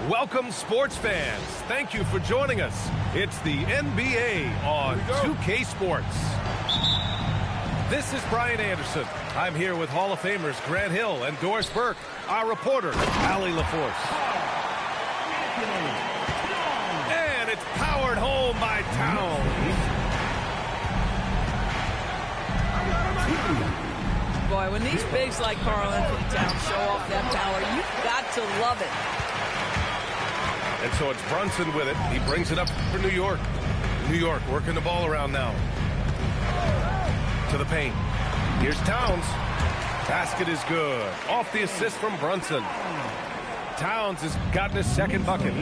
Welcome, sports fans. Thank you for joining us. It's the NBA on 2K Sports. This is Brian Anderson. I'm here with Hall of Famers Grant Hill and Doris Burke, our reporter, Allie LaForce. And it's powered home by Towns. Boy, when these bigs like Karl Anthony Towns show off that power, you've got to love it. And so it's Brunson with it. He brings it up for New York. New York working the ball around now. To the paint. Here's Towns. Basket is good. Off the assist from Brunson. Towns has gotten his second bucket.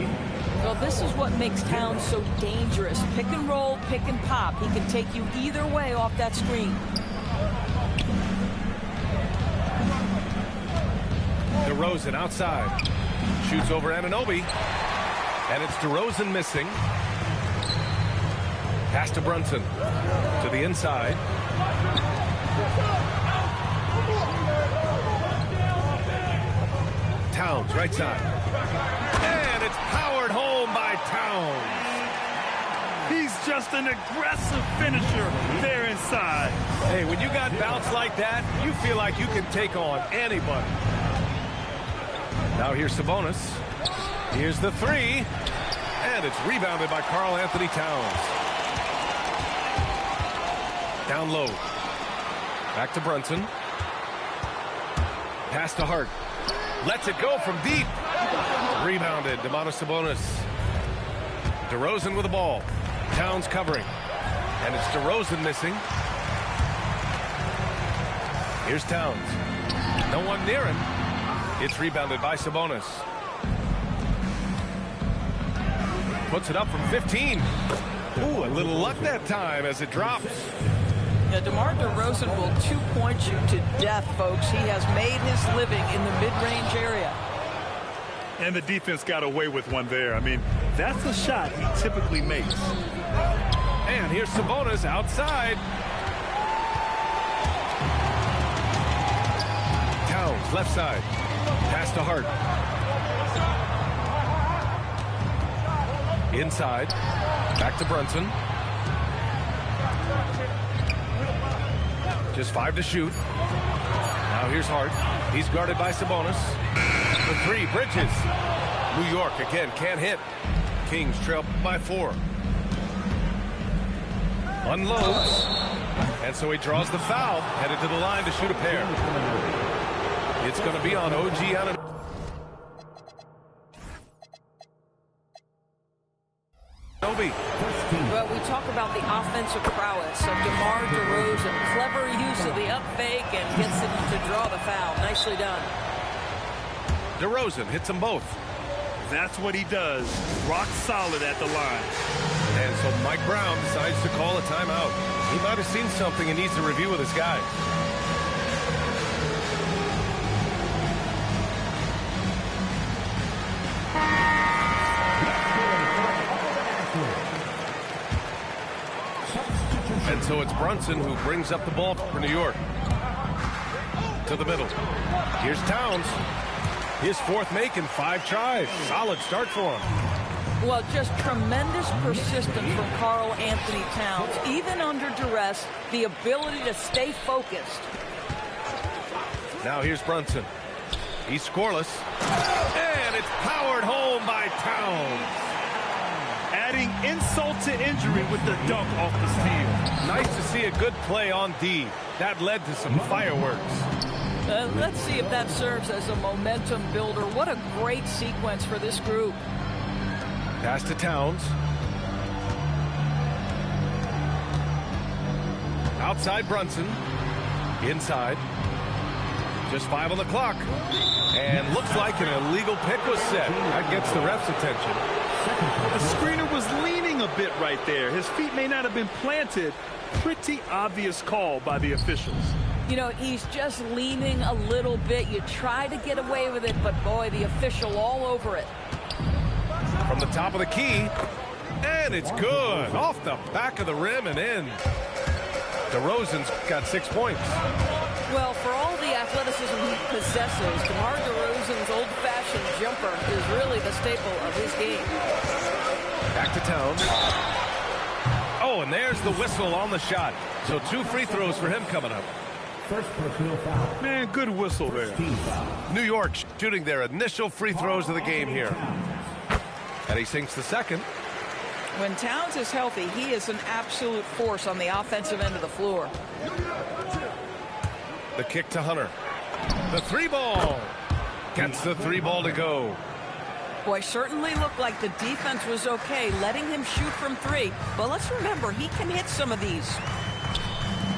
Well, this is what makes Towns so dangerous. Pick and roll, pick and pop. He can take you either way off that screen. DeRozan outside. Shoots over Anunoby. And it's DeRozan missing. Pass to Brunson. To the inside. Towns, right side. And it's powered home by Towns. He's just an aggressive finisher there inside. Hey, when you got bounce like that, you feel like you can take on anybody. Now here's Sabonis. Here's the three. And it's rebounded by Karl Anthony Towns. Down low. Back to Brunson. Pass to Hart. Lets it go from deep. Rebounded. Domantas Sabonis. DeRozan with the ball. Towns covering. And it's DeRozan missing. Here's Towns. No one near him. It's rebounded by Sabonis. Puts it up from 15. Ooh, a little luck that time as it drops. Yeah, DeMar DeRozan will two-point you to death, folks. He has made his living in the mid-range area. And the defense got away with one there. I mean, that's a shot he typically makes. And here's Sabonis outside. Towns, left side. Pass to Hart. Inside. Back to Brunson. Just 5 to shoot. Now here's Hart. He's guarded by Sabonis. The three, Bridges. New York again can't hit. Kings trail by 4. Unloads. And so he draws the foul. Headed to the line to shoot a pair. It's going to be on OG Anunoby. Well, we talk about the offensive prowess of DeMar DeRozan. Clever use of the up fake and gets him to draw the foul. Nicely done. DeRozan hits them both. That's what he does. Rock solid at the line. And so Mike Brown decides to call a timeout. He might have seen something and needs to review with his guys. And so it's Brunson who brings up the ball for New York. To the middle. Here's Towns. His fourth make in 5 tries. Solid start for him. Well, just tremendous persistence from Karl Anthony Towns. Even under duress, the ability to stay focused. Now here's Brunson. He's scoreless. And it's powered home by Towns. Adding insult to injury with the dunk off the steal. Nice to see a good play on D. That led to some fireworks. Let's see if that serves as a momentum builder. What a great sequence for this group. Pass to Towns. Outside Brunson. Inside. Just 5 on the clock. And looks like an illegal pick was set. That gets the ref's attention. The screener was leaning a bit right there. His feet may not have been planted. Pretty obvious call by the officials. You know, he's just leaning a little bit. You try to get away with it, but boy, the official all over it. From the top of the key. And it's good. Off the back of the rim and in. DeRozan's got 6 points. Well, for all the athleticism he possesses, DeMar DeRozan's old-fashioned jumper is really the staple of his game. Back to Towns. Oh, and there's the whistle on the shot. So 2 free throws for him coming up. First personal foul. Man, good whistle there. New York shooting their initial free throws of the game here. And he sinks the second. When Towns is healthy, he is an absolute force on the offensive end of the floor. The kick to Hunter. The 3-ball. Gets the 3-ball to go. Boy, certainly looked like the defense was okay, letting him shoot from 3. But let's remember, he can hit some of these.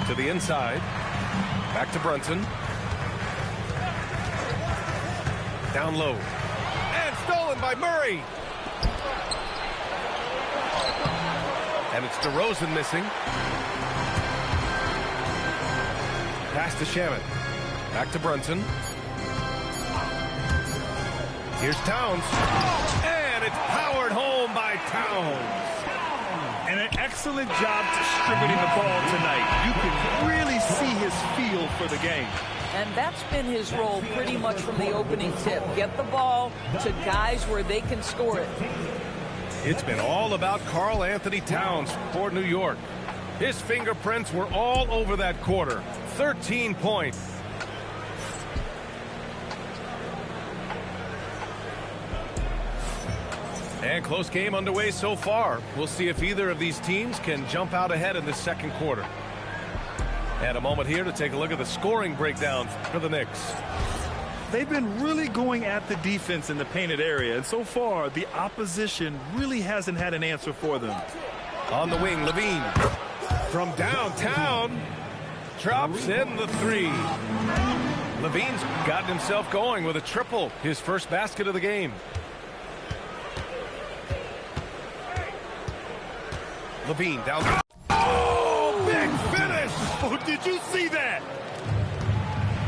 To the inside. Back to Brunson. Down low. And stolen by Murray. And it's DeRozan missing. Pass to Shamet. Back to Brunson. Here's Towns. And it's powered home by Towns. And an excellent job distributing the ball tonight. You can really see his feel for the game. And that's been his role pretty much from the opening tip. Get the ball to guys where they can score it. It's been all about Karl Anthony Towns for New York. His fingerprints were all over that quarter. 13 points. And close game underway so far. We'll see if either of these teams can jump out ahead in the second quarter. And a moment here to take a look at the scoring breakdown for the Knicks. They've been really going at the defense in the painted area, and so far the opposition really hasn't had an answer for them. On the wing, Levine from downtown drops in the 3. Levine's gotten himself going with a triple, his first basket of the game. Levine down. Oh, big finish! Oh, did you see that?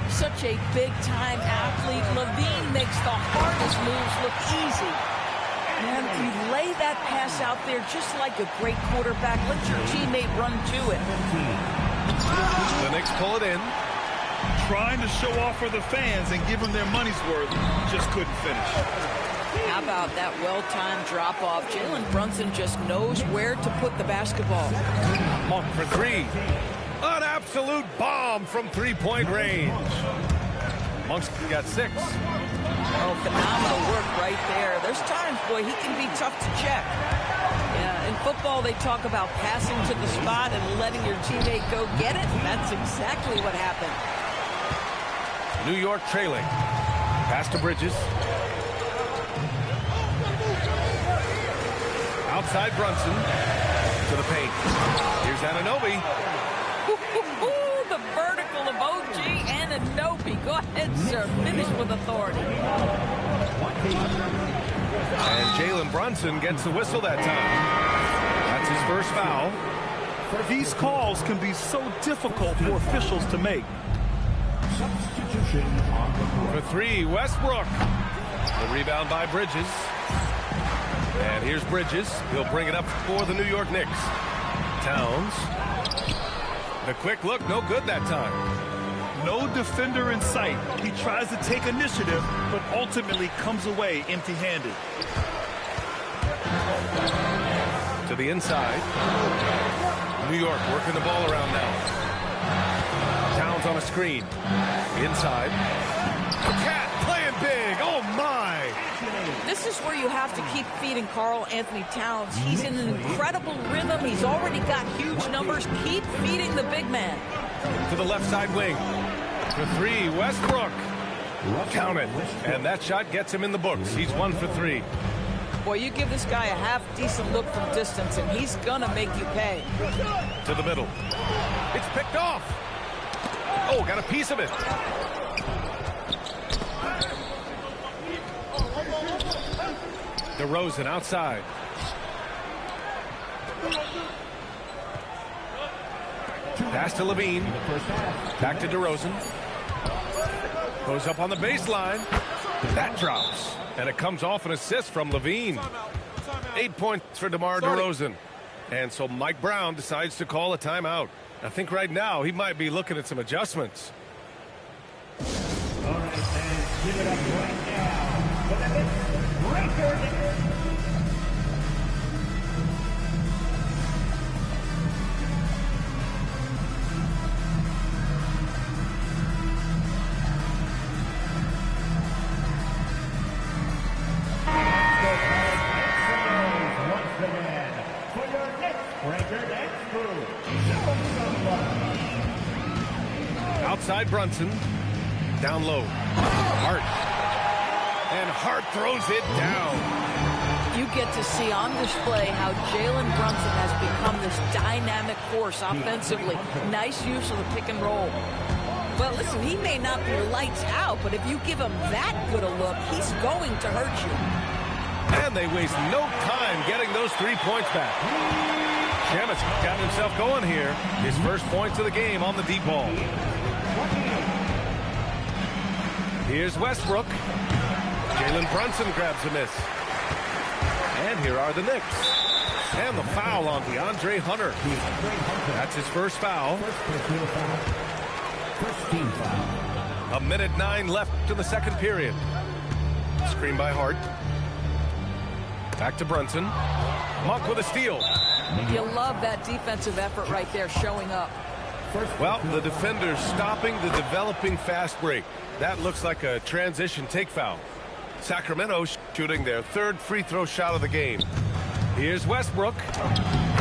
Such a big-time athlete. Levine makes the hardest moves look easy. And you lay that pass out there just like a great quarterback. Let your teammate run to it. The Knicks pull it in. Trying to show off for the fans and give them their money's worth. Just couldn't finish. How about that well-timed drop-off? Jalen Brunson just knows where to put the basketball. Monk for 3. An absolute bomb from 3-point range. Monk's got 6. Oh, phenomenal work right there. There's times, boy, he can be tough to check. Yeah, in football, they talk about passing to the spot and letting your teammate go get it. That's exactly what happened. New York trailing. Pass to Bridges. Outside Brunson. To the paint. Here's Anunoby. The vertical of OG Anunoby. Go ahead, sir. Finish with authority. And Jalen Brunson gets the whistle that time. That's his first foul. These calls can be so difficult for officials to make. For 3, Westbrook. The rebound by Bridges. And here's Bridges. He'll bring it up for the New York Knicks. Towns. The quick look, no good that time. No defender in sight. He tries to take initiative, but ultimately comes away empty-handed. To the inside. New York working the ball around now. Towns on a screen. Inside. Cat playing big. Oh, my. This is where you have to keep feeding Karl Anthony Towns. He's in an incredible rhythm. He's already got huge numbers. Keep feeding the big man. To the left side wing. For 3, Westbrook. Count it. And that shot gets him in the books. He's 1 for 3. Boy, you give this guy a half-decent look from distance, and he's going to make you pay. To the middle. It's picked off. Oh, got a piece of it. DeRozan outside. Pass to Levine. Back to DeRozan. Goes up on the baseline. That drops. And it comes off an assist from Levine. 8 points for DeMar DeRozan. And so Mike Brown decides to call a timeout. I think right now he might be looking at some adjustments. All right, fans, give it up right now for the next record. Outside Brunson. Down low. Hart. And Hart throws it down. You get to see on display how Jalen Brunson has become this dynamic force offensively. Nice use of the pick and roll. Well, listen, he may not be lights out, but if you give him that good a look, he's going to hurt you. And they waste no time getting those 3 points back. Shamet's got himself going here. His first points of the game on the deep ball. Here's Westbrook. Jalen Brunson grabs a miss. And here are the Knicks. And the foul on DeAndre Hunter. That's his first foul. First team foul. 1:09 left in the second period. Screen by Hart. Back to Brunson. Monk with a steal. You love that defensive effort right there showing up. Well, the defender's stopping the developing fast break. That looks like a transition take foul. Sacramento shooting their third free throw shot of the game. Here's Westbrook.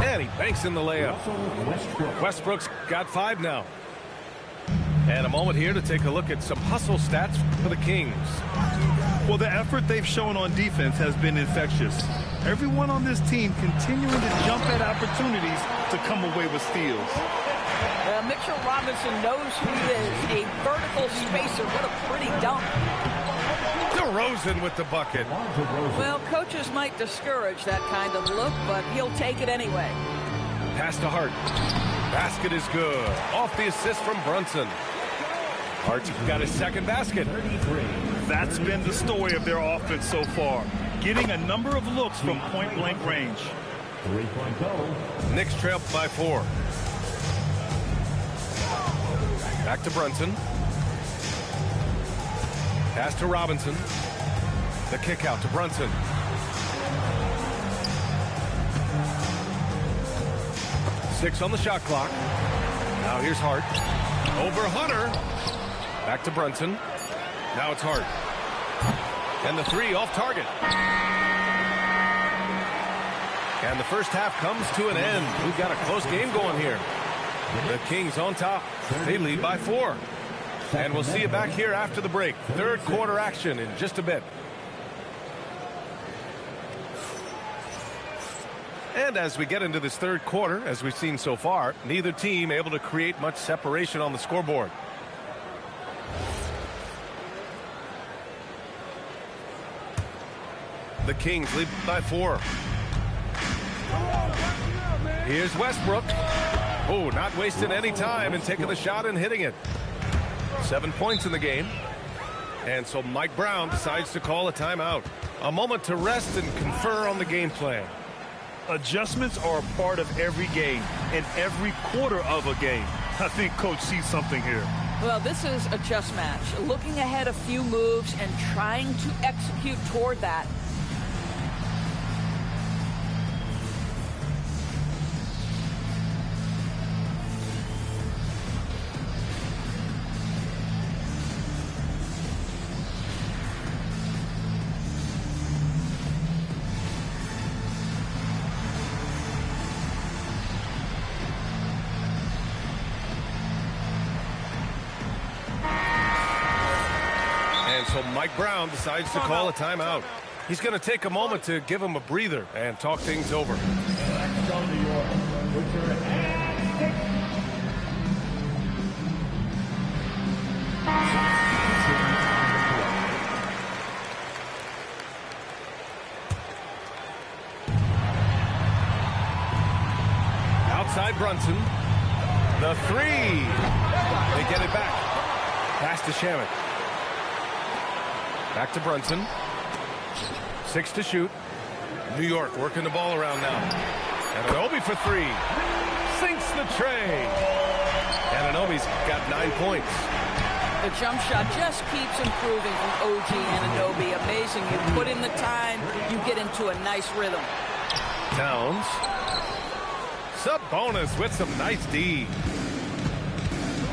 And he banks in the layup. Westbrook's got 5 now. And a moment here to take a look at some hustle stats for the Kings. Well, the effort they've shown on defense has been infectious. Everyone on this team continuing to jump at opportunities to come away with steals. Mitchell Robinson knows who he is, a vertical spacer. What a pretty dunk. DeRozan with the bucket. Well, coaches might discourage that kind of look, but he'll take it anyway. Pass to Hart. Basket is good. Off the assist from Brunson. Hart's got his second basket. That's been the story of their offense so far. Getting a number of looks from point-blank range. 3-point goal. Knicks trail by 4. Back to Brunson. Pass to Robinson. The kick out to Brunson. Six on the shot clock. Now here's Hart. Over Hunter. Back to Brunson. Now it's Hart. And the 3 off target. And the first half comes to an end. We've got a close game going here. The Kings on top. They lead by 4. And we'll see you back here after the break. Third quarter action in just a bit. And as we get into this third quarter, as we've seen so far, neither team able to create much separation on the scoreboard. The Kings lead by 4. Here's Westbrook. Oh, not wasting any time and taking the shot and hitting it. 7 points in the game. And so Mike Brown decides to call a timeout. A moment to rest and confer on the game plan. Adjustments are a part of every game and every quarter of a game. I think Coach sees something here. Well, this is a chess match. Looking ahead a few moves and trying to execute toward that. So Mike Brown decides to call a timeout. He's going to take a moment to give him a breather and talk things over. Outside Brunson. The 3. They get it back. Pass to Shamet. Back to Brunson. 6 to shoot. New York working the ball around now. Anunoby for 3. Sinks the tray. Anunoby's got 9 points. The jump shot just keeps improving from OG Anunoby. Amazing. You put in the time, you get into a nice rhythm. Towns. Sabonis with some nice D.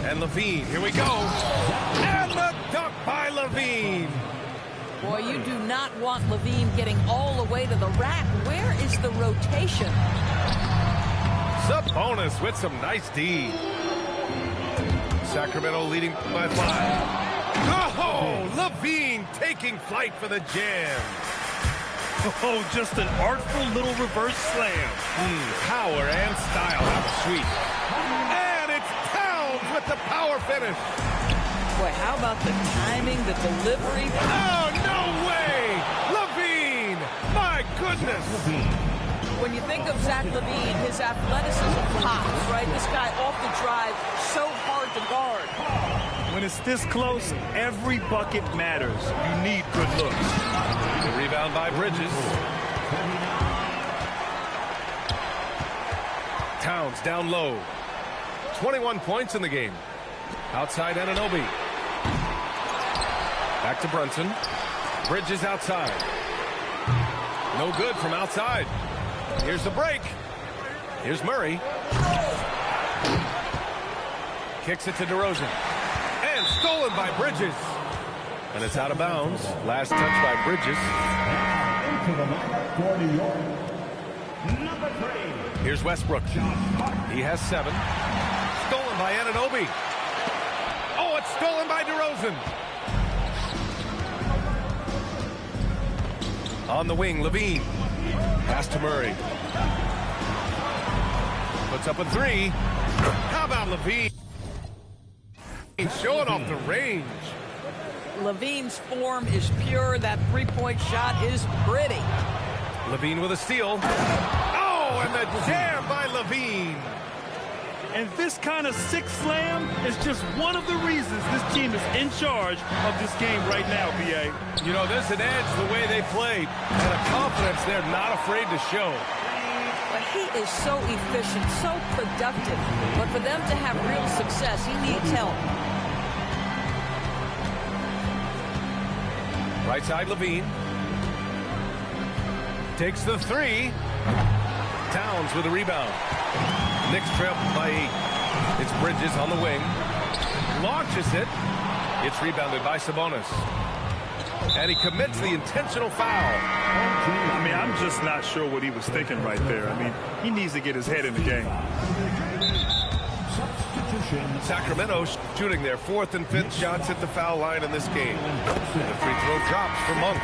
And LaVine, here we go. And the dunk by LaVine. Boy, you do not want LaVine getting all the way to the rack. Where is the rotation? Sabonis with some nice D. Sacramento leading by 5. Oh, LaVine taking flight for the jam. Oh, just an artful little reverse slam. Power and style. How sweet. And it's Towns with the power finish. Boy, how about the timing, the delivery? Oh, no way! LaVine! My goodness! When you think of Zach LaVine, his athleticism pops, right? This guy off the drive, so hard to guard. When it's this close, every bucket matters. You need good looks. The rebound by Bridges. Towns down low. 21 points in the game. Outside Anunoby. Back to Brunson. Bridges outside. No good from outside. Here's the break. Here's Murray. Kicks it to DeRozan. And stolen by Bridges. And it's out of bounds. Last touch by Bridges. Into the lineup for New York. Number 3. Here's Westbrook. He has 7. Stolen by Anunoby. Oh, it's stolen by DeRozan. On the wing, LaVine. Pass to Murray. Puts up a 3. How about LaVine? He's showing off the range. LaVine's form is pure. That three-point shot is pretty. LaVine with a steal. Oh, and the jam by LaVine. And this kind of sick slam is just one of the reasons this team is in charge of this game right now, B.A. You know, there's an edge the way they played, and a confidence they're not afraid to show. But he is so efficient, so productive. But for them to have real success, he needs help. Right side, LaVine. Takes the 3. Towns with a rebound. Knicks trail by 8. It's Bridges on the wing. Launches it. It's rebounded by Sabonis. And he commits the intentional foul. I mean, I'm just not sure what he was thinking right there. I mean, he needs to get his head in the game. Sacramento shooting their 4th and 5th shots at the foul line in this game. The free throw drops for Monk.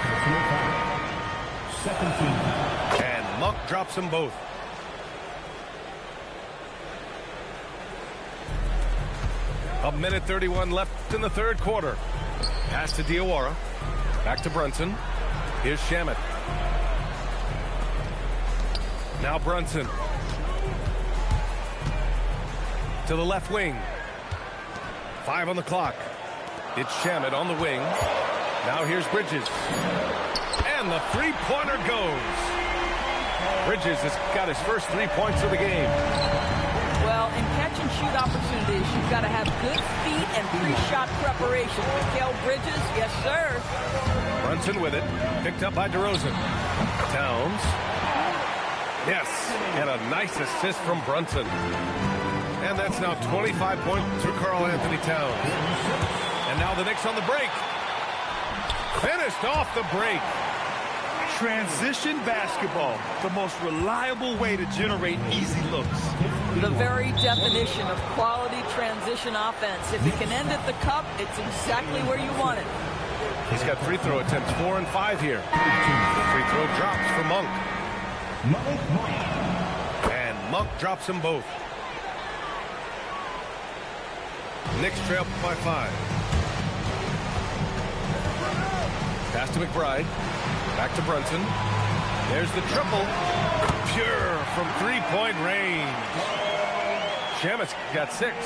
And Monk drops them both. A minute 31 left in the 3rd quarter. Pass to Diawara. Back to Brunson. Here's Shamet. Now Brunson. To the left wing. 5 on the clock. It's Shamet on the wing. Now here's Bridges. And the three-pointer goes. Bridges has got his first 3 points of the game. Well, in catch-and-shoot opportunities, you've got to have good feet and pre-shot preparation. Mikal Bridges, yes, sir. Brunson with it. Picked up by DeRozan. Towns. Yes, and a nice assist from Brunson. And that's now 25 points for Karl-Anthony Towns. And now the Knicks on the break. Finished off the break. Transition basketball, the most reliable way to generate easy looks. The very definition of quality transition offense. If it can end at the cup, it's exactly where you want it. He's got free throw attempts 4 and 5 here. The free throw drops for Monk. And Monk drops them both. Knicks trail by 5. Pass to McBride. Back to Brunson. There's the triple. Pure from three-point range. Shamet's got 6.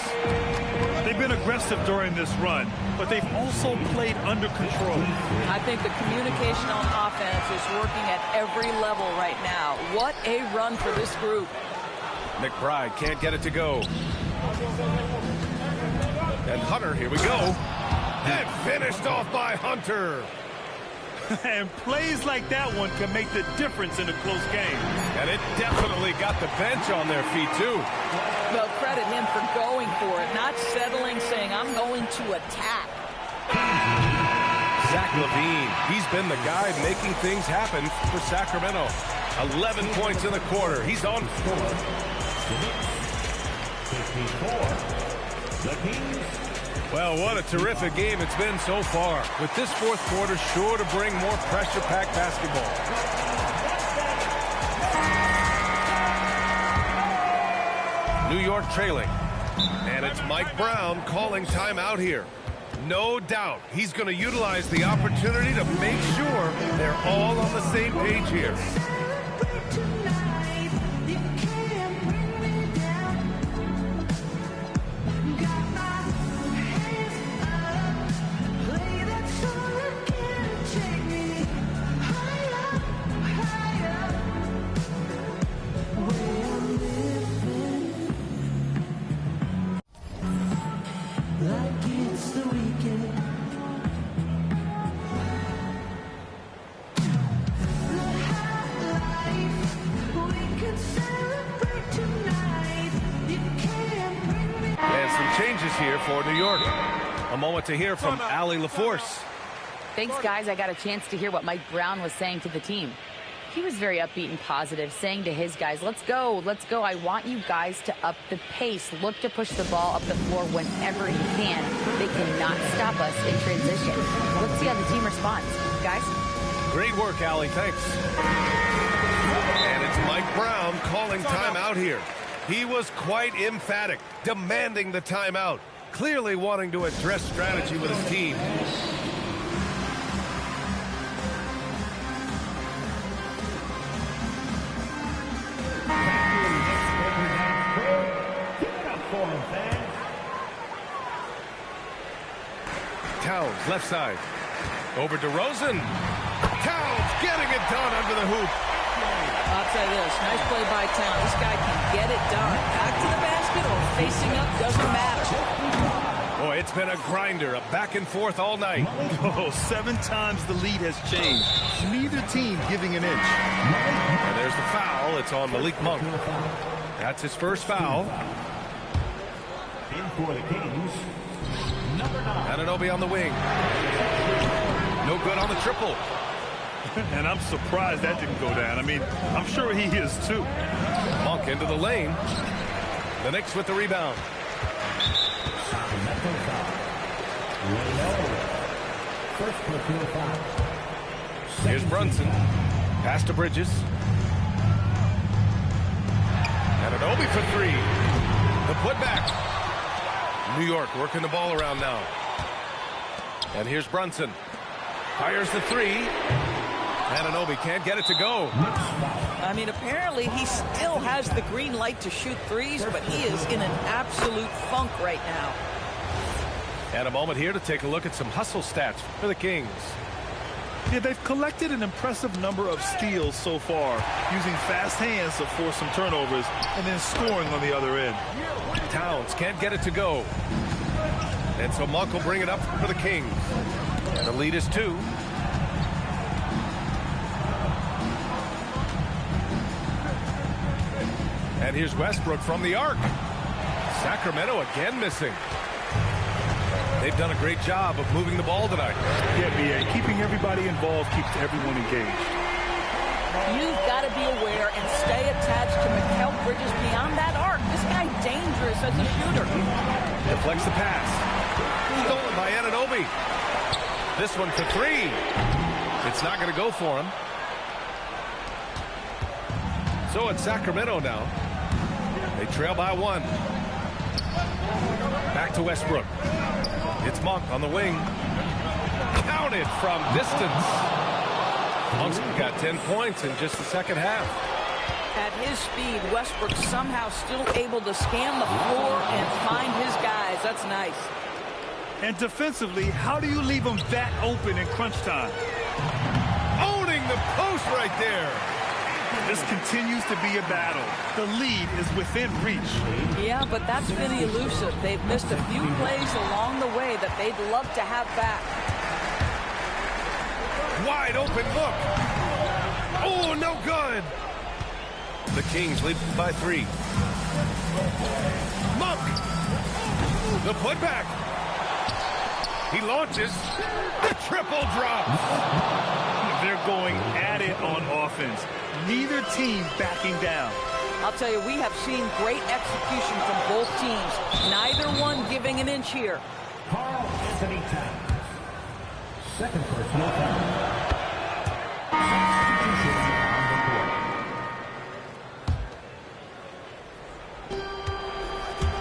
They've been aggressive during this run, but they've also played under control. I think the communication on offense is working at every level right now. What a run for this group. McBride can't get it to go. And Hunter, here we go. And finished off by Hunter. And plays like that one can make the difference in a close game. And it definitely got the bench on their feet, too. Well, credit him for going for it, not settling, saying, I'm going to attack. Zach LaVine, he's been the guy making things happen for Sacramento. 11 points in the quarter. He's on. 54. The Kings. Well, what a terrific game it's been so far. With this fourth quarter sure to bring more pressure-packed basketball. New York trailing. And it's Mike Brown calling timeout here. No doubt he's going to utilize the opportunity to make sure they're all on the same page here. Changes here for New York. A moment to hear from Allie LaForce. Thanks, guys. I got a chance to hear what Mike Brown was saying to the team. He was very upbeat and positive, saying to his guys, let's go, let's go. I want you guys to up the pace. Look to push the ball up the floor whenever you can. They cannot stop us in transition. Let's see how the team responds. Guys? Great work, Allie. Thanks. And it's Mike Brown calling timeout here. He was quite emphatic, demanding the timeout, clearly wanting to address strategy with his team. Towns, left side. Over to DeRozan. Towns getting it done under the hoop. I'll tell you this, nice play by Towns. This guy can get it done. Back to the basket or facing up, doesn't matter. Boy, it's been a grinder, a back and forth all night. Oh, 7 times the lead has changed. Neither team giving an inch. And there's the foul. It's on Malik Monk. That's his first foul. In for the Kings, number 9. Anunoby on the wing. No good on the triple. And I'm surprised that didn't go down. I mean, I'm sure he is too. Monk into the lane. The Knicks with the rebound. Here's Brunson. Pass to Bridges. Anunoby for 3. The putback. New York working the ball around now. And here's Brunson. Fires the 3. Anunoby can't get it to go. I mean, apparently he still has the green light to shoot threes, but he is in an absolute funk right now. And a moment here to take a look at some hustle stats for the Kings. Yeah, they've collected an impressive number of steals so far, using fast hands to force some turnovers and then scoring on the other end. Towns can't get it to go. And so Monk will bring it up for the Kings. And the lead is 2. And here's Westbrook from the arc. Sacramento again missing. They've done a great job of moving the ball tonight. Yeah, B.A., keeping everybody involved keeps everyone engaged. You've got to be aware and stay attached to Mikal Bridges beyond that arc. This guy's dangerous as a shooter. Deflects the pass. Stolen by Anunoby. This one for 3. It's not going to go for him. So it's Sacramento now. They trail by 1. Back to Westbrook. It's Monk on the wing. Counted from distance. Monk's got 10 points in just the second half. At his speed, Westbrook somehow still able to scan the floor and find his guys. That's nice. And defensively, how do you leave them that open in crunch time? Owning the post right there. This continues to be a battle. The lead is within reach. Yeah, but that's been elusive. They've missed a few plays along the way that they'd love to have back. Wide open look. Oh, no good. The Kings lead by 3. Monk. The putback. He launches. The triple drop. They're going at it on offense. Neither team backing down. I'll tell you, we have seen great execution from both teams. Neither one giving an inch here. Carl Anthony Towns. Second personal foul. Substitution on the court.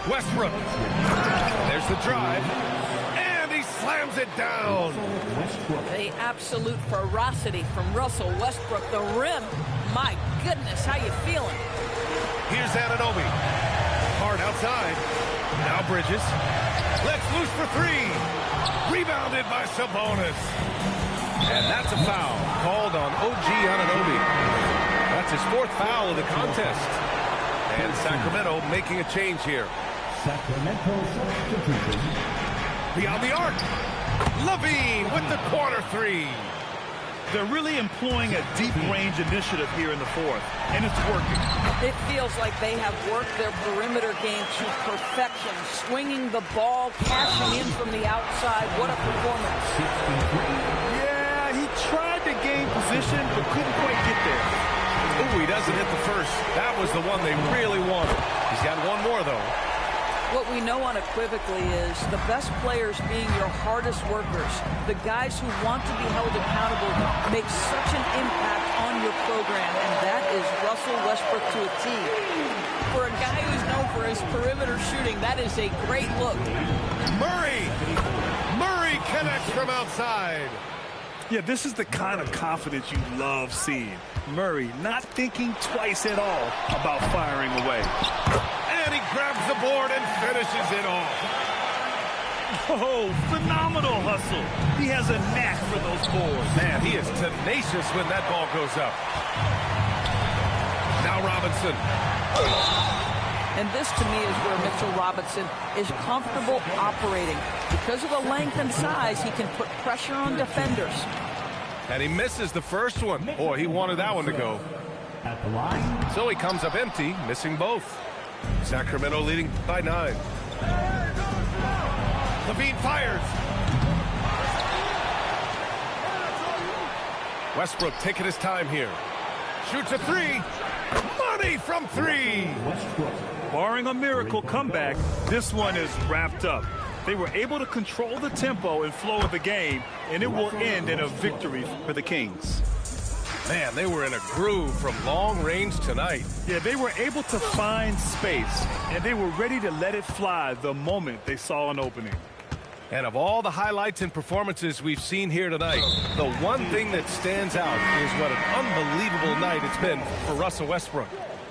Westbrook. There's the drive. And he slams it down. The absolute ferocity from Russell Westbrook. The rim. My goodness, how you feeling? Here's Anunoby. Hard outside. Now Bridges. Let's loose for 3. Rebounded by Sabonis. And that's a foul called on OG Anunoby. That's his 4th foul of the contest. And Sacramento making a change here. Sacramento substitution. Beyond the arc. Levine with the corner 3. They're really employing a deep-range initiative here in the 4th, and it's working. It feels like they have worked their perimeter game to perfection, swinging the ball, cashing in from the outside. What a performance. Yeah, he tried to gain position, but couldn't quite get there. Ooh, he doesn't hit the first. That was the one they really wanted. He's got one more, though. What we know unequivocally is the best players being your hardest workers, the guys who want to be held accountable, make such an impact on your program, and that is Russell Westbrook to a T. For a guy who's known for his perimeter shooting, that is a great look. Murray connects from outside. Yeah, this is the kind of confidence you love seeing. Murray not thinking twice at all about firing away. And he grabs the board and finishes it off. Oh, phenomenal hustle. He has a knack for those boards. Man, he is tenacious when that ball goes up. Now Robinson. And this, to me, is where Mitchell Robinson is comfortable operating. Because of the length and size, he can put pressure on defenders. And he misses the first one. Boy, he wanted that one to go. At the line. So he comes up empty, missing both. Sacramento leading by 9. Levine fires. Westbrook taking his time here. Shoots a 3. Money from 3. Barring a miracle comeback, this one is wrapped up. They were able to control the tempo and flow of the game, and it will end in a victory for the Kings. Man, they were in a groove from long range tonight. Yeah, they were able to find space, and they were ready to let it fly the moment they saw an opening. And of all the highlights and performances we've seen here tonight, the one thing that stands out is what an unbelievable night it's been for Russell Westbrook.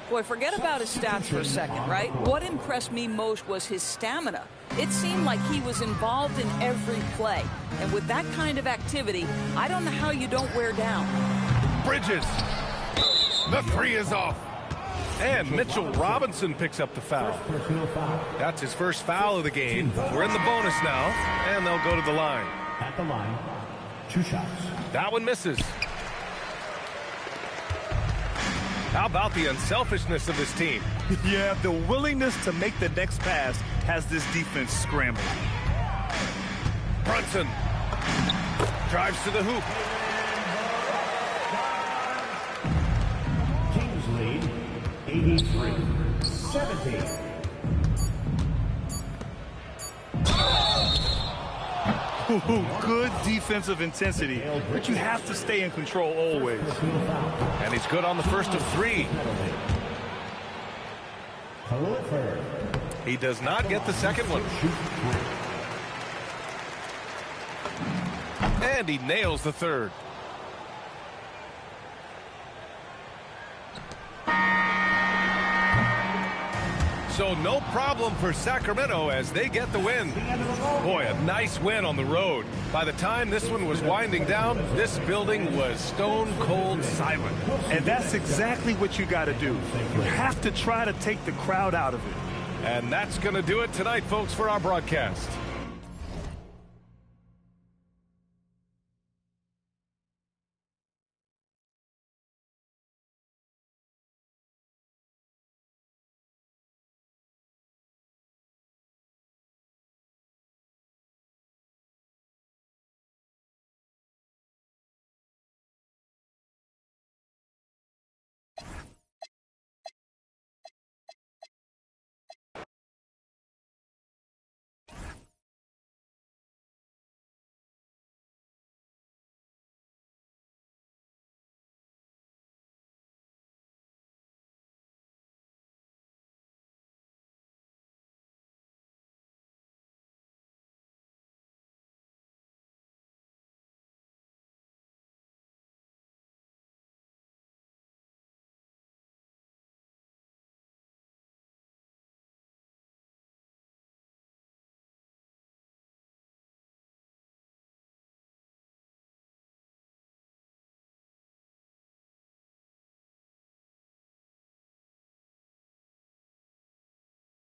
Boy, forget about his stats for a second, right? What impressed me most was his stamina. It seemed like he was involved in every play. And with that kind of activity, I don't know how you don't wear down. Bridges. The 3 is off. And Mitchell Robinson picks up the foul. That's his first foul of the game. We're in the bonus now, and they'll go to the line. At the line. 2 shots. That one misses. How about the unselfishness of this team? Yeah, the willingness to make the next pass has this defense scrambling. Brunson drives to the hoop. Kings lead 83-70. Good defensive intensity, but you have to stay in control always. And he's good on the first of 3. He does not get the second one. And he nails the third. So no problem for Sacramento as they get the win. Boy, a nice win on the road. By the time this one was winding down, this building was stone cold silent. And that's exactly what you got to do. You have to try to take the crowd out of it. And that's going to do it tonight, folks, for our broadcast.